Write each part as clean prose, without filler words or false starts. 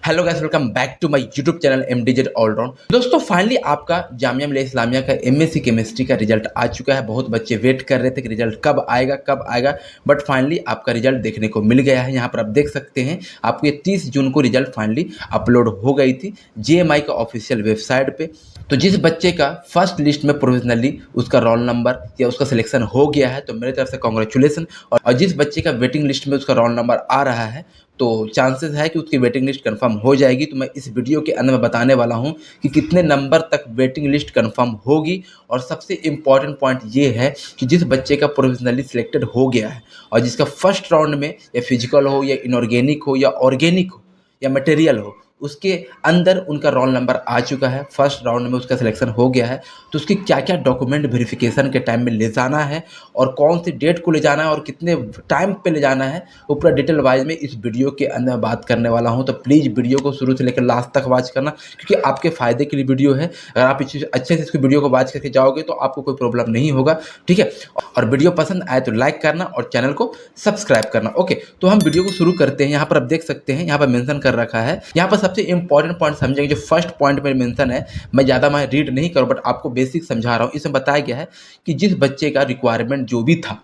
Hello guys, welcome back to my YouTube channel MDZ all round. दोस्तों finally आपका जामिया मिलिया इस्लामिया का MSc chemistry का result आ चुका है। बहुत बच्चे वेट कर रहे थे कि रिजल्ट कब आएगा, बट फाइनली आपका रिजल्ट देखने को मिल गया है। यहाँ पर आप देख सकते हैं आपको ये 30 जून को रिजल्ट फाइनली अपलोड हो गई थी JMI का ऑफिशियल वेबसाइट पे। तो जिस बच्चे का फर्स्ट लिस्ट में प्रोविजनली उसका रोल नंबर या उसका सिलेक्शन हो गया है तो मेरी तरफ से कॉन्ग्रेचुलेसन। और जिस बच्चे का वेटिंग लिस्ट में उसका रोल नंबर आ रहा है तो चांसेस है कि उसकी वेटिंग लिस्ट कंफर्म हो जाएगी। तो मैं इस वीडियो के अंदर में बताने वाला हूं कि कितने नंबर तक वेटिंग लिस्ट कंफर्म होगी। और सबसे इम्पॉर्टेंट पॉइंट ये है कि जिस बच्चे का प्रोविजनली सिलेक्टेड हो गया है और जिसका फर्स्ट राउंड में या फिजिकल हो या इनऑर्गेनिक हो या ऑर्गेनिक हो या मटेरियल हो, उसके अंदर उनका रोल नंबर आ चुका है, फर्स्ट राउंड में उसका सिलेक्शन हो गया है, तो उसकी क्या क्या डॉक्यूमेंट वेरिफिकेशन के टाइम में ले जाना है और कौन सी डेट को ले जाना है और कितने टाइम पे ले जाना है, वो पूरा डिटेल वाइज में इस वीडियो के अंदर मैं बात करने वाला हूं। तो प्लीज़ वीडियो को शुरू से लेकर लास्ट तक वॉच करना, क्योंकि आपके फ़ायदे के लिए वीडियो है। अगर आप अच्छे से इसको वीडियो को वॉच करके जाओगे तो आपको कोई प्रॉब्लम नहीं होगा, ठीक है। और वीडियो पसंद आए तो लाइक करना और चैनल को सब्सक्राइब करना। ओके, तो हम वीडियो को शुरू करते हैं। यहाँ पर आप देख सकते हैं, यहाँ पर मेंशन कर रखा है। यहाँ पर सबसे इंपॉर्टेंट पॉइंट समझेंगे। जो फर्स्ट पॉइंट में मेंशन है, मैं ज़्यादा मैं रीड नहीं करूँ बट आपको बेसिक समझा रहा हूँ। इसमें बताया गया है कि जिस बच्चे का रिक्वायरमेंट जो भी था,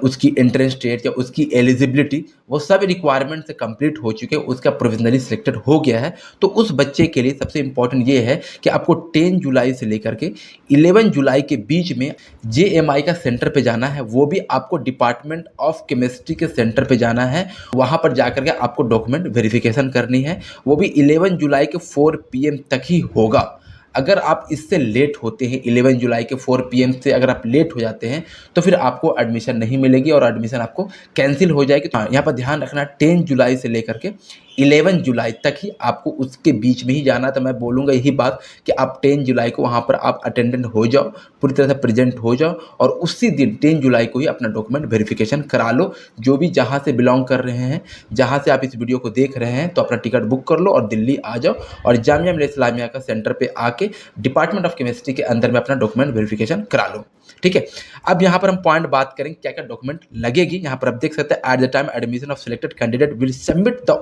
उसकी एंट्रेंस डेट या उसकी एलिजिबिलिटी, वो सब रिक्वायरमेंट से कंप्लीट हो चुके, उसका प्रोविजनली सिलेक्टेड हो गया है। तो उस बच्चे के लिए सबसे इंपॉर्टेंट ये है कि आपको 10 जुलाई से लेकर के 11 जुलाई के बीच में JMI का सेंटर पे जाना है। वो भी आपको डिपार्टमेंट ऑफ केमिस्ट्री के सेंटर पे जाना है। वहाँ पर जाकर के आपको डॉक्यूमेंट वेरिफिकेशन करनी है। वो भी 11 जुलाई के 4 PM तक ही होगा। अगर आप इससे लेट होते हैं, 11 जुलाई के 4 PM से अगर आप लेट हो जाते हैं तो फिर आपको एडमिशन नहीं मिलेगी और एडमिशन आपको कैंसिल हो जाएगी। तो यहाँ पर ध्यान रखना, 10 जुलाई से लेकर के 11 जुलाई तक ही आपको उसके बीच में ही जाना। तो मैं बोलूँगा यही बात कि आप 10 जुलाई को वहाँ पर आप अटेंडेंट हो जाओ, पूरी तरह से प्रेजेंट हो जाओ और उसी दिन 10 जुलाई को ही अपना डॉक्यूमेंट वेरिफिकेशन करा लो। जो भी जहाँ से बिलोंग कर रहे हैं, जहाँ से आप इस वीडियो को देख रहे हैं, तो अपना टिकट बुक कर लो और दिल्ली आ जाओ और जामिया मिलिया इस्लामिया का सेंटर पे आके डिपार्टमेंट ऑफ केमिस्ट्री के अंदर में अपना डॉक्यूमेंट वेरिफिकेशन करा लो, ठीक है। अब यहाँ पर हम पॉइंट बात करें क्या क्या डॉक्यूमेंट लगेगी। यहाँ पर आप देख सकते हैं, at the time admission of selected candidate will submit the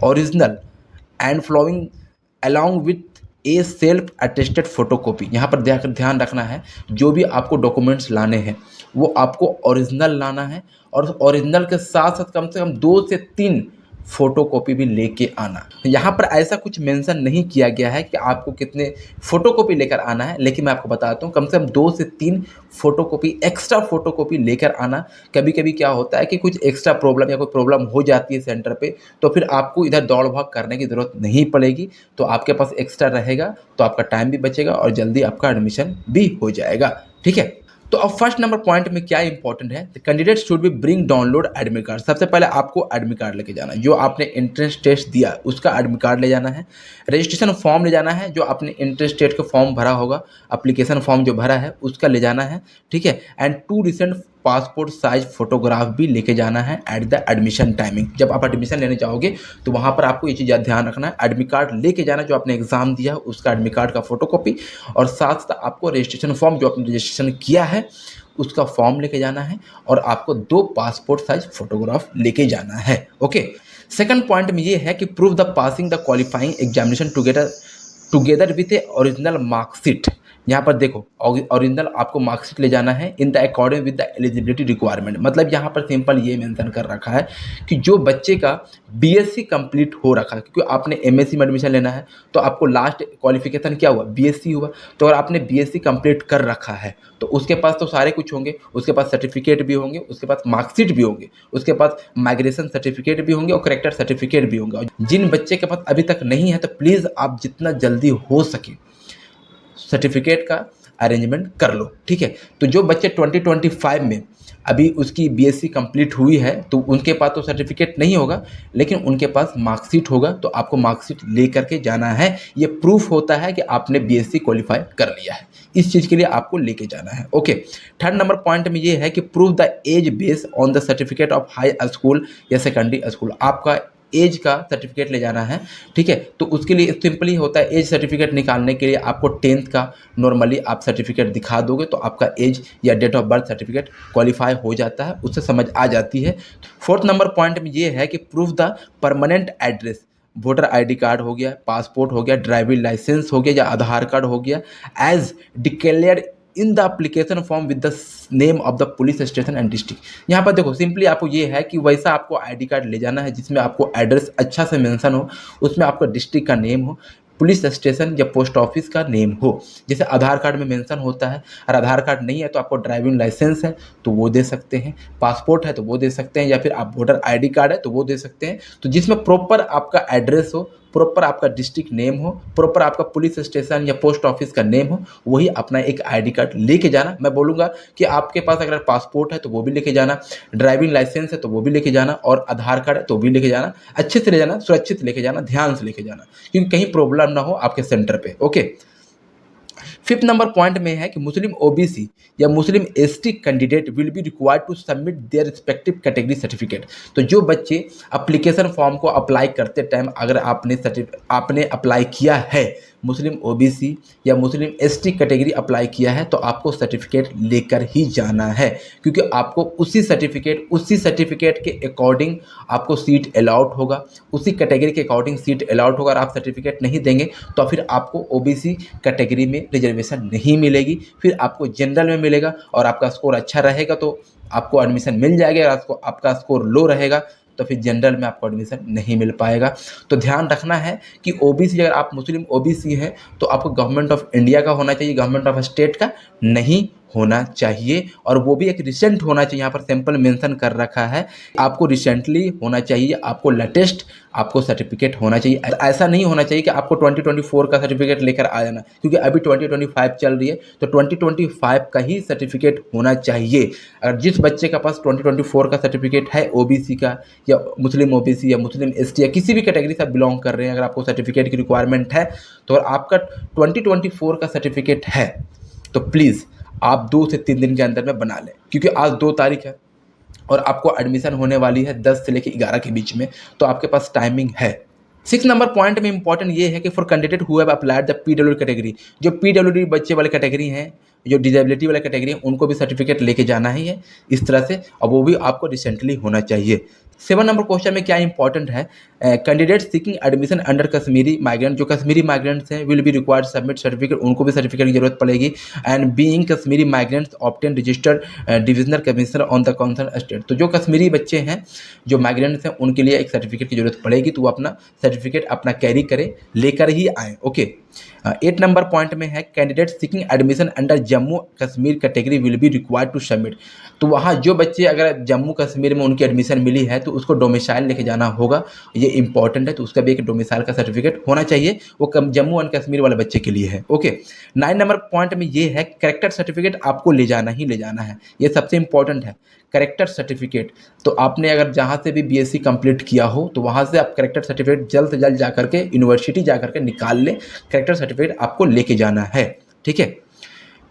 original and following along with a self attested photocopy. यहाँ पर ध्यान रखना है, जो भी आपको डॉक्यूमेंट्स लाने हैं वो आपको ओरिजिनल लाना है और ओरिजिनल के साथ साथ कम से कम 2 से 3 फोटोकॉपी भी लेके आना। यहाँ पर ऐसा कुछ मेंशन नहीं किया गया है कि आपको कितने फोटोकॉपी लेकर आना है, लेकिन मैं आपको बताता हूँ कम से कम 2 से 3 फोटोकॉपी, एक्स्ट्रा फोटोकॉपी लेकर आना। कभी कभी क्या होता है कि कुछ एक्स्ट्रा प्रॉब्लम या कोई प्रॉब्लम हो जाती है सेंटर पे, तो फिर आपको इधर दौड़ भाग करने की ज़रूरत नहीं पड़ेगी। तो आपके पास एक्स्ट्रा रहेगा तो आपका टाइम भी बचेगा और जल्दी आपका एडमिशन भी हो जाएगा, ठीक है। तो अब फर्स्ट नंबर पॉइंट में क्या इंपॉर्टेंट है, candidate should be bring download admit card. सबसे पहले आपको एडमिट कार्ड लेके जाना है। जो आपने एंट्रेंस टेस्ट दिया उसका एडमिट कार्ड ले जाना है। रजिस्ट्रेशन फॉर्म ले जाना है, जो आपने एंट्रेंस टेस्ट का फॉर्म भरा होगा, एप्लीकेशन फॉर्म जो भरा है उसका ले जाना है, ठीक है। And 2 recent passport size photograph भी लेके जाना है एट द एडमिशन टाइमिंग। जब आप एडमिशन लेने जाओगे तो वहाँ पर आपको ये चीज़ ध्यान रखना है, एडमिट कार्ड लेके जाना, जो आपने एग्जाम दिया उसका एडमिट कार्ड का फोटोकॉपी, और साथ साथ आपको रजिस्ट्रेशन फॉर्म जो आपने रजिस्ट्रेशन किया है उसका फॉर्म लेके जाना है और आपको 2 पासपोर्ट साइज फोटोग्राफ लेके जाना है, ओके। सेकंड पॉइंट में ये है कि prove the passing the qualifying examination together with A original marksheet. यहाँ पर देखो, ओरिजिनल आपको मार्कशीट ले जाना है in the according with the eligibility requirement. मतलब यहाँ पर सिंपल ये मेंशन कर रखा है कि जो बच्चे का BSc कंप्लीट हो रखा है, क्योंकि आपने MSc में एडमिशन लेना है तो आपको लास्ट क्वालिफिकेशन क्या हुआ, BSc हुआ। तो अगर आपने BSc कंप्लीट कर रखा है तो उसके पास तो सारे कुछ होंगे, उसके पास सर्टिफिकेट भी होंगे, उसके पास मार्कशीट भी होंगे, उसके पास माइग्रेशन सर्टिफिकेट भी होंगे और करेक्टर सर्टिफिकेट भी होंगे। जिन बच्चे के पास अभी तक नहीं है तो प्लीज़ आप जितना जल्दी हो सके सर्टिफिकेट का अरेंजमेंट कर लो, ठीक है। तो जो बच्चे 2025 में अभी उसकी BSc कंप्लीट हुई है तो उनके पास तो सर्टिफिकेट नहीं होगा, लेकिन उनके पास मार्कशीट होगा। तो आपको मार्कशीट ले करके जाना है। ये प्रूफ होता है कि आपने BSc क्वालिफाई कर लिया है। इस चीज़ के लिए आपको लेके जाना है, ओके। थर्ड नंबर पॉइंट में ये है कि prove the age based on the certificate of high school या सेकेंडरी स्कूल। आपका एज का सर्टिफिकेट ले जाना है, ठीक है। तो उसके लिए सिंपली होता है, एज सर्टिफिकेट निकालने के लिए आपको 10th का नॉर्मली आप सर्टिफिकेट दिखा दोगे तो आपका एज या date of birth certificate qualify हो जाता है, उससे समझ आ जाती है। फोर्थ नंबर पॉइंट में ये है कि proof the permanent address. Voter ID card हो गया, पासपोर्ट हो गया, ड्राइविंग लाइसेंस हो गया या आधार कार्ड हो गया, age declared in the application form with the name of the police station and district. यहाँ पर देखो सिंपली आपको ये है कि वैसा आपको आईडी कार्ड ले जाना है जिसमें आपको एड्रेस अच्छा से मेंशन हो, उसमें आपका डिस्ट्रिक्ट का नेम हो, पुलिस स्टेशन या पोस्ट ऑफिस का नेम हो, जैसे आधार कार्ड में मेंशन होता है। और आधार कार्ड नहीं है तो आपको ड्राइविंग लाइसेंस है तो वो दे सकते हैं, पासपोर्ट है तो वो दे सकते हैं, या फिर आप वोटर आईडी कार्ड है तो वो दे सकते हैं। तो जिसमें प्रॉपर आपका एड्रेस हो, प्रॉपर आपका डिस्ट्रिक्ट नेम हो, प्रॉपर आपका पुलिस स्टेशन या पोस्ट ऑफिस का नेम हो, वही अपना एक आईडी कार्ड लेके जाना। मैं बोलूँगा कि आपके पास अगर पासपोर्ट है तो वो भी लेके जाना, ड्राइविंग लाइसेंस है तो वो भी लेके जाना, और आधार कार्ड है तो भी लेके जाना। अच्छे से ले जाना, सुरक्षित लेके जाना, ध्यान से लेके जाना, क्योंकि कहीं प्रॉब्लम ना हो आपके सेंटर पे। ओके, फिफ्थ नंबर पॉइंट में है कि मुस्लिम ओबीसी या मुस्लिम ST candidate will be required to submit their respective category certificate. तो जो बच्चे एप्लीकेशन फॉर्म को अप्लाई करते टाइम अगर आपने अप्लाई किया है, मुस्लिम ओबीसी या मुस्लिम एसटी कैटेगरी अप्लाई किया है, तो आपको सर्टिफिकेट लेकर ही जाना है, क्योंकि आपको उसी सर्टिफिकेट के अकॉर्डिंग आपको सीट अलाउड होगा, उसी कैटेगरी के अकॉर्डिंग सीट अलाउड होगा। और आप सर्टिफिकेट नहीं देंगे तो फिर आपको ओबीसी कैटेगरी में रिजर्वेशन नहीं मिलेगी, फिर आपको जनरल में मिलेगा। और आपका स्कोर अच्छा रहेगा तो आपको एडमिशन मिल जाएगा, और आपका स्कोर लो रहेगा तो फिर जनरल में आपको एडमिशन नहीं मिल पाएगा। तो ध्यान रखना है कि ओबीसी, अगर आप मुस्लिम ओबीसी हैं तो आपको गवर्नमेंट ऑफ इंडिया का होना चाहिए, गवर्नमेंट ऑफ स्टेट का नहीं होना चाहिए, और वो भी एक रिसेंट होना चाहिए। यहाँ पर सैंपल मेंशन कर रखा है, आपको रिसेंटली होना चाहिए, आपको लेटेस्ट आपको सर्टिफिकेट होना चाहिए। ऐसा नहीं होना चाहिए कि आपको 2024 का सर्टिफिकेट लेकर आ जाना, क्योंकि अभी 2025 चल रही है, तो 2025 का ही सर्टिफिकेट होना चाहिए। अगर जिस बच्चे का पास 2024 का सर्टिफिकेट है, ओबीसी का या मुस्लिम ओबीसी या मुस्लिम एसटी या किसी भी कैटेगरी से बिलोंग कर रहे हैं, अगर आपको सर्टिफिकेट की रिक्वायरमेंट है, तो अगर आपका 2024 का सर्टिफिकेट है तो प्लीज़ आप 2 से 3 दिन के अंदर में बना लें, क्योंकि आज 2 तारीख है और आपको एडमिशन होने वाली है 10 से लेकर 11 के बीच में, तो आपके पास टाइमिंग है। 6 नंबर पॉइंट में इंपॉर्टेंट ये है कि for candidate who have applied the PWD category, जो पीडब्ल्यूडी बच्चे वाले कैटेगरी हैं, जो डिजेबिलिटी वाले कैटेगरी हैं, उनको भी सर्टिफिकेट लेके जाना ही है इस तरह से, और वो भी आपको रिसेंटली होना चाहिए। 7 नंबर क्वेश्चन में क्या इंपॉर्टेंट है, candidate seeking admission under Kashmiri migrant, जो कश्मीरी माइग्रेंट्स हैं will be required submit certificate, उनको भी सर्टिफिकेट की जरूरत पड़ेगी। And being Kashmiri migrants obtain registered divisional commissioner on the concern state, तो जो कश्मीरी बच्चे हैं, जो माइग्रेंट्स हैं, उनके लिए एक सर्टिफिकेट की जरूरत पड़ेगी, तो वो अपना सर्टिफिकेट अपना कैरी करें, लेकर ही आएँ। ओके, 8 नंबर पॉइंट में है candidate seeking admission under Jammu Kashmir category will be required to submit, तो वहाँ जो बच्चे अगर जम्मू कश्मीर में उनकी एडमिशन मिली है तो उसको डोमिसाइल लेके जाना होगा, ये इंपॉर्टेंट है, तो उसका भी एक डोमिसाइल का सर्टिफिकेट होना चाहिए, वो जम्मू एंड कश्मीर वाले बच्चे के लिए है। ओके, 9 नंबर पॉइंट में ये है कैरेक्टर सर्टिफिकेट आपको ले जाना ही ले जाना है, ये सबसे इंपॉर्टेंट है कैरेक्टर सर्टिफिकेट। तो आपने अगर जहाँ से भी बीएससी कंप्लीट किया हो तो वहाँ से आप कैरेक्टर सर्टिफिकेट जल्द से जल्द जा करके यूनिवर्सिटी जा करके निकाल लें, कैरेक्टर सर्टिफिकेट आपको लेके जाना है, ठीक है।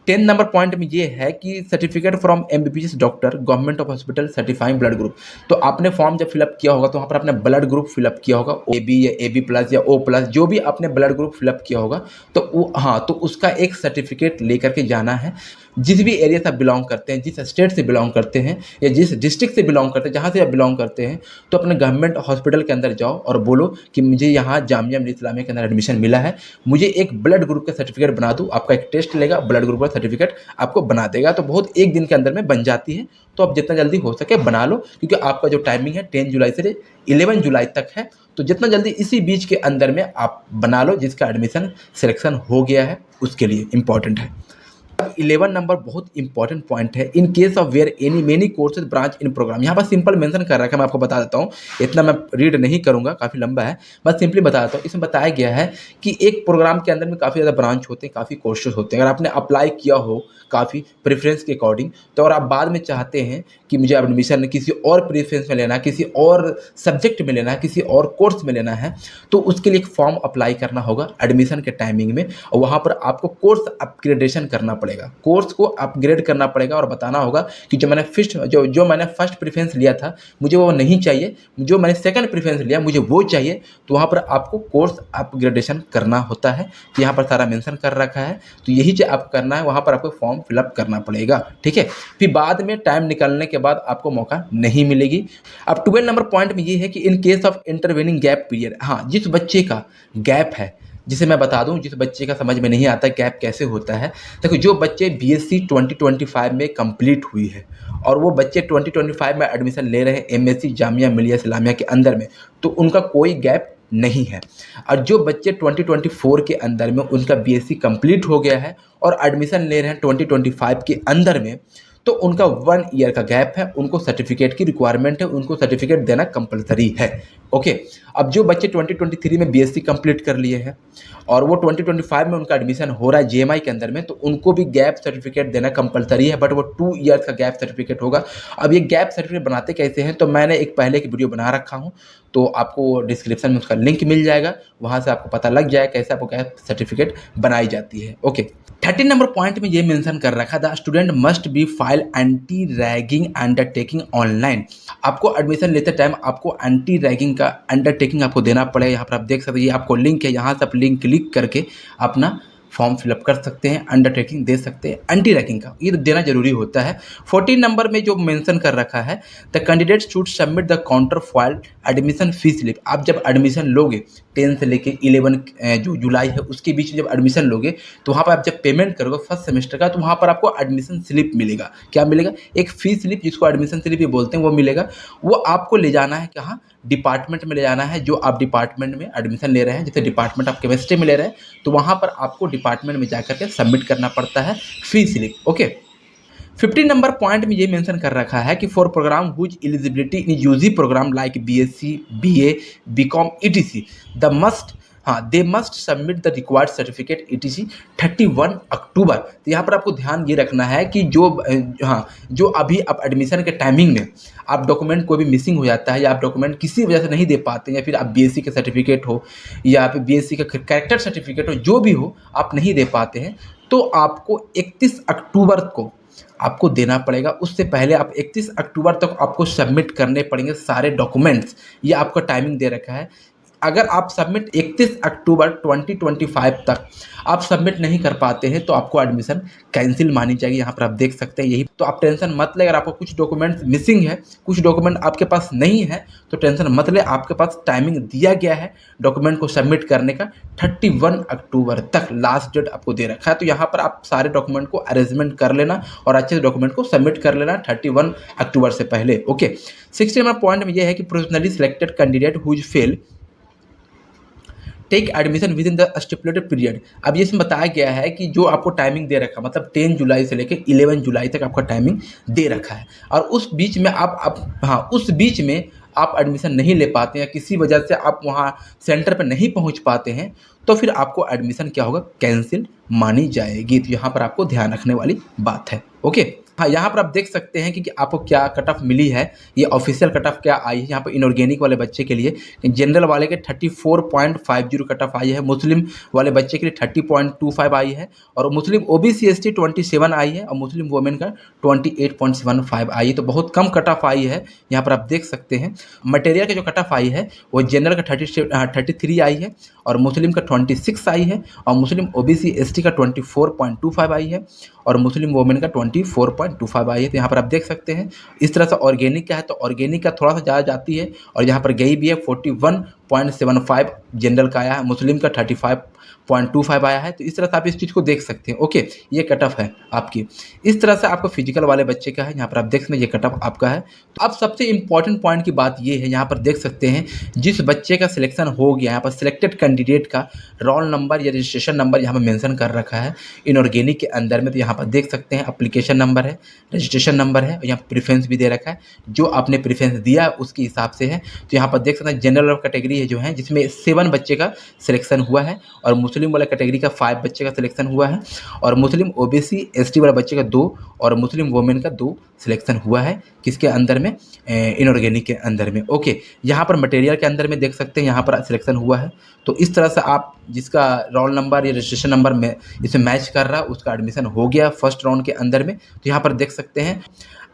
10 नंबर पॉइंट में ये है कि certificate from MBBS doctor government of hospital certifying blood group, तो आपने फॉर्म जब फिलअप किया होगा तो वहाँ पर आपने ब्लड ग्रुप फिलअप किया होगा, AB या AB+ या O+, जो भी आपने ब्लड ग्रुप फिलअप किया होगा, तो वो हाँ, तो उसका एक सर्टिफिकेट लेकर के जाना है। जिस भी एरिया से आप बिलोंग करते हैं, जिस स्टेट से बिलोंग करते हैं या जिस डिस्ट्रिक्ट से बिलोंग करते हैं, जहाँ से आप बिलोंग करते हैं, तो अपने गवर्नमेंट हॉस्पिटल के अंदर जाओ और बोलो कि मुझे यहाँ जामिया मिल्लिया इस्लामिया के अंदर एडमिशन मिला है, मुझे एक ब्लड ग्रुप का सर्टिफिकेट बना दो। आपका एक टेस्ट लेगा, ब्लड ग्रुप का सर्टिफिकेट आपको बना देगा, तो बहुत 1 दिन के अंदर में बन जाती है। तो आप जितना जल्दी हो सके बना लो, क्योंकि आपका जो टाइमिंग है 10 जुलाई से 11 जुलाई तक है, तो जितना जल्दी इसी बीच के अंदर में आप बना लो, जिसका एडमिशन सिलेक्शन हो गया है उसके लिए इम्पॉर्टेंट है। 11 नंबर बहुत इंपॉर्टेंट पॉइंट है, in case of where any many courses branch in program, यहाँ पर सिंपल मेंशन कर रखा है, मैं आपको बता देता हूँ, इतना मैं रीड नहीं करूँगा, काफ़ी लंबा है, बस सिंपली बता देता हूँ। इसमें बताया गया है कि एक प्रोग्राम के अंदर में काफ़ी ज़्यादा ब्रांच होते हैं, काफ़ी कोर्सेज होते हैं। अगर आपने अप्लाई किया हो काफ़ी प्रेफरेंस के अकॉर्डिंग, तो अगर आप बाद में चाहते हैं कि मुझे एडमिशन किसी और प्रेफरेंस में लेना है, किसी और सब्जेक्ट में लेना है, किसी और कोर्स में लेना है, तो उसके लिए एक फॉर्म अप्लाई करना होगा एडमिशन के टाइमिंग में, और वहाँ पर आपको कोर्स अपग्रेडेशन करना पड़ेगा। पड़ेगा, कोर्स को अपग्रेड करना पड़ेगा और बताना होगा कि जो मैंने फर्स्ट प्रेफरेंस लिया था मुझे वो नहीं चाहिए, जो मैंने सेकंड प्रेफरेंस लिया मुझे वो चाहिए। तो वहाँ पर आपको कोर्स अपग्रेडेशन करना होता है। तो यहाँ पर सारा मेंशन कर रखा है, तो यही जो आपको करना है, वहाँ पर आपको फॉर्म फिलअप करना पड़ेगा, ठीक है। फिर बाद में टाइम निकलने के बाद आपको मौका नहीं मिलेगी। अब 12 नंबर पॉइंट में ये है कि इन case of intervening gap period, हाँ जिस बच्चे का गैप है, जिसे मैं बता दूं, जिस बच्चे का समझ में नहीं आता गैप कैसे होता है, देखो जो बच्चे बीएससी 2025 में कंप्लीट हुई है और वो बच्चे 2025 में एडमिशन ले रहे हैं एमएससी जामिया मिलिया इस्लामिया के अंदर में, तो उनका कोई गैप नहीं है। और जो बच्चे 2024 के अंदर में उनका बीएससी कंप्लीट हो गया है और एडमिशन ले रहे हैं 2025 के अंदर में, तो उनका 1 ईयर का गैप है, उनको सर्टिफिकेट की रिक्वायरमेंट है, उनको सर्टिफिकेट देना कंपलसरी है, ओके। अब जो बच्चे 2023 में बीएससी कंप्लीट कर लिए हैं और वो 2025 में उनका एडमिशन हो रहा है जेएमआई के अंदर में, तो उनको भी गैप सर्टिफिकेट देना कंपलसरी है, बट वो 2 ईयर्स का गैप सर्टिफिकेट होगा। अब ये गैप सर्टिफिकेट बनाते कैसे हैं, तो मैंने एक पहले की वीडियो बना रखा हूँ, तो आपको डिस्क्रिप्शन में उसका लिंक मिल जाएगा, वहाँ से आपको पता लग जाएगा कैसे आपको गैप सर्टिफिकेट बनाई जाती है, ओके। 13 नंबर पॉइंट में ये मेंशन कर रखा था, student must be file anti ragging undertaking online. आपको एडमिशन लेते टाइम आपको एंटी रैगिंग का अंडरटेकिंग आपको देना पड़ेगा। यहाँ पर आप देख सकते हैं, ये आपको लिंक है, यहाँ से आप लिंक क्लिक करके अपना फॉर्म फिलअप कर सकते हैं, अंडरटेकिंग दे सकते हैं, एंटी रैगिंग का ये देना जरूरी होता है। 14 नंबर में जो मेंशन कर रखा है, the candidate should submit the counter file admission fee slip. आप जब एडमिशन लोगे 10 से लेके 11 जो जुलाई है उसके बीच में जब एडमिशन लोगे, तो वहाँ पर आप जब पेमेंट करोगे फर्स्ट सेमेस्टर का, तो वहाँ पर आपको एडमिशन स्लिप मिलेगा। क्या मिलेगा? एक फी स्लिप, जिसको एडमिशन स्लिप भी बोलते हैं, वो मिलेगा। वो आपको ले जाना है कहाँ? डिपार्टमेंट में ले जाना है, जो आप डिपार्टमेंट में एडमिशन ले रहे हैं। जैसे डिपार्टमेंट आप केमिस्ट्री में ले रहे हैं, तो वहाँ पर आपको डिपार्टमेंट में जाकर के सबमिट करना पड़ता है fee slip, okay. 15 number point में ये मेंशन कर रखा है कि for program whose eligibility in UG program like BSc, BA, BCom etc they must submit the required certificate etc 31 October. तो यहाँ पर आपको ध्यान ये रखना है कि जो अभी आप एडमिशन के टाइमिंग में आप डॉक्यूमेंट कोई भी मिसिंग हो जाता है, या आप डॉक्यूमेंट किसी वजह से नहीं दे पाते हैं, या फिर आप बीएससी का सर्टिफिकेट हो या फिर बीएससी का कैरेक्टर सर्टिफिकेट हो, जो भी हो आप नहीं दे पाते हैं, तो आपको 31 अक्टूबर को आपको देना पड़ेगा। उससे पहले आप 31 अक्टूबर तक आपको सबमिट करने पड़ेंगे सारे डॉक्यूमेंट्स। ये आपका टाइमिंग दे रखा है। अगर आप सबमिट 31 अक्टूबर 2025 तक आप सबमिट नहीं कर पाते हैं, तो आपको एडमिशन कैंसिल मानी जाएगी। यहाँ पर आप देख सकते हैं यही। तो आप टेंशन मत ले, अगर आपको कुछ डॉक्यूमेंट्स मिसिंग है, कुछ डॉक्यूमेंट आपके पास नहीं है, तो टेंशन मत ले। आपके पास टाइमिंग दिया गया है डॉक्यूमेंट को सबमिट करने का, 31 अक्टूबर तक लास्ट डेट आपको दे रखा है। तो यहाँ पर आप सारे डॉक्यूमेंट को अरेंजमेंट कर लेना और अच्छे से डॉक्यूमेंट को सबमिट कर लेना 31 अक्टूबर से पहले, ओके। 16 नंबर पॉइंट में यह है कि provisionally selected candidate whose fail take admission with in the stipulated period. अब ये इसमें बताया गया है कि जो आपको टाइमिंग दे रखा, मतलब 10 जुलाई से लेकर 11 जुलाई तक आपका टाइमिंग दे रखा है, और उस बीच में उस बीच में आप एडमिशन नहीं ले पाते हैं, किसी वजह से आप वहाँ सेंटर पर नहीं पहुँच पाते हैं, तो फिर आपको एडमिशन क्या होगा? कैंसिल मानी जाएगी। तो यहाँ पर आपको ध्यान रखने वाली बात है, ओके। हाँ, यहाँ पर आप देख सकते हैं कि आपको क्या कट ऑफ मिली है। ये ऑफिशियल कट ऑफ क्या आई है यहाँ पर इनऑर्गेनिक वाले बच्चे के लिए। जनरल वाले के 34.50 कट ऑफ आई है, मुस्लिम वाले बच्चे के लिए 30.25 आई है, और मुस्लिम ओबीसी एसटी 27 आई है, और मुस्लिम वुमेन का 28.75 आई है। तो बहुत कम कट ऑफ आई है, यहाँ पर आप देख सकते हैं। मटेरियल का जो कट ऑफ आई है वो जनरल का 33 आई है, और मुस्लिम का 26 आई है, और मुस्लिम ओबीसी एसटी का 24.25 आई है, और मुस्लिम वुमेन का 24.25 आई है। तो यहाँ पर आप देख सकते हैं। इस तरह से ऑर्गेनिक का है, तो ऑर्गेनिक का थोड़ा सा ज़्यादा जाती है, और यहाँ पर गई भी है 41.75 जनरल का आया है, मुस्लिम का 35.25 आया है। तो इस तरह से आप इस चीज़ को देख सकते हैं, ओके। ये कट ऑफ है आपकी। इस तरह से आपको फिजिकल वाले बच्चे का है, यहाँ पर आप देख सकते हैं ये कट ऑफ आपका है। तो अब सबसे इंपॉर्टेंट पॉइंट की बात ये है, यहाँ पर देख सकते हैं जिस बच्चे का सिलेक्शन हो गया, यहाँ पर सिलेक्टेड कैंडिडेट का रोल नंबर या रजिस्ट्रेशन नंबर यहाँ पर मेंशन कर रखा है इनऑर्गेनिक के अंदर में। तो यहाँ पर देख सकते हैं एप्लीकेशन नंबर है, रजिस्ट्रेशन नंबर है, और यहाँ प्रेफरेंस भी दे रखा है। जो आपने प्रेफरेंस दिया उसके हिसाब से है। तो यहाँ पर देख सकते हैं जनरल कैटेगरी कैटेगरी जो है जिसमें 7 बच्चे का सिलेक्शन हुआ है और मुस्लिम वाला कैटेगरी का 5 बच्चे का सिलेक्शन हुआ है और मुस्लिम ओबीसी एसटी वाला बच्चे का 2 और मुस्लिम वुमेन का 2 सिलेक्शन हुआ है। किसके अंदर में? इनऑर्गेनिक के अंदर में। ओके, यहाँ पर मटेरियल के अंदर में देख सकते हैं यहाँ पर सिलेक्शन हुआ है। तो इस तरह से आप जिसका रोल नंबर या रजिस्ट्रेशन नंबर में इसमें मैच कर रहा है उसका एडमिशन हो गया फर्स्ट राउंड के अंदर में। तो यहाँ पर देख सकते हैं।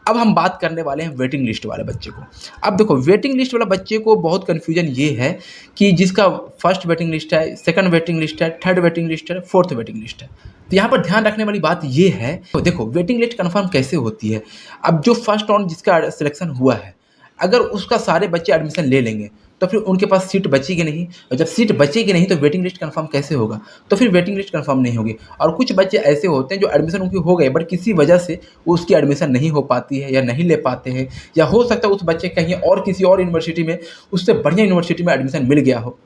अब हम बात करने वाले हैं वेटिंग लिस्ट वाले बच्चे को। अब देखो, वेटिंग लिस्ट वाला बच्चे को बहुत कन्फ्यूजन ये है कि जिसका फर्स्ट वेटिंग लिस्ट है, सेकंड वेटिंग लिस्ट है, थर्ड वेटिंग लिस्ट है, फोर्थ वेटिंग लिस्ट है। तो यहाँ पर ध्यान रखने वाली बात ये है, तो देखो वेटिंग लिस्ट कंफर्म कैसे होती है। अब जो फर्स्ट राउंड जिसका सिलेक्शन हुआ है, अगर उसका सारे बच्चे एडमिशन ले लेंगे तो फिर उनके पास सीट बचेगी नहीं, और जब सीट बचेगी नहीं तो वेटिंग लिस्ट कंफर्म कैसे होगा? तो फिर वेटिंग लिस्ट कंफर्म नहीं होगी। और कुछ बच्चे ऐसे होते हैं जो एडमिशन उनकी हो गए बट किसी वजह से उसकी एडमिशन नहीं हो पाती है या नहीं ले पाते हैं, या हो सकता है उस बच्चे कहीं और किसी और यूनिवर्सिटी में, उससे बढ़िया यूनिवर्सिटी में एडमिशन मिल गया हो,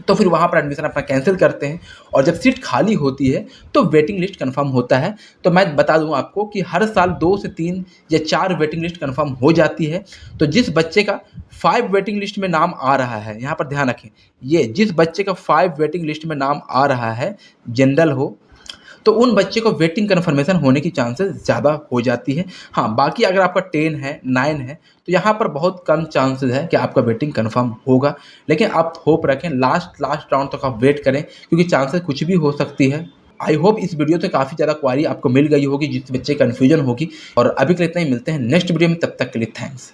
तो फिर वहाँ पर एडमिशन अपना कैंसिल करते हैं। और जब सीट खाली होती है तो वेटिंग लिस्ट कंफर्म होता है। तो मैं बता दूं आपको कि हर साल 2 से 3 या 4 वेटिंग लिस्ट कंफर्म हो जाती है। तो जिस बच्चे का 5 वेटिंग लिस्ट में नाम आ रहा है, यहाँ पर ध्यान रखें, ये जिस बच्चे का 5 वेटिंग लिस्ट में नाम आ रहा है, जनरल हो, तो उन बच्चे को वेटिंग कन्फर्मेशन होने की चांसेस ज़्यादा हो जाती है। हाँ, बाकी अगर आपका 10 है, 9 है, तो यहाँ पर बहुत कम चांसेस है कि आपका वेटिंग कंफर्म होगा। लेकिन आप होप रखें, लास्ट राउंड तक आप वेट करें, क्योंकि चांसेस कुछ भी हो सकती है। आई होप इस वीडियो से काफ़ी ज़्यादा क्वारी आपको मिल गई होगी, जिस बच्चे कन्फ्यूजन होगी। और अभी के लिए इतना ही, मिलते हैं नेक्स्ट वीडियो में, तब तक के लिए थैंक्स।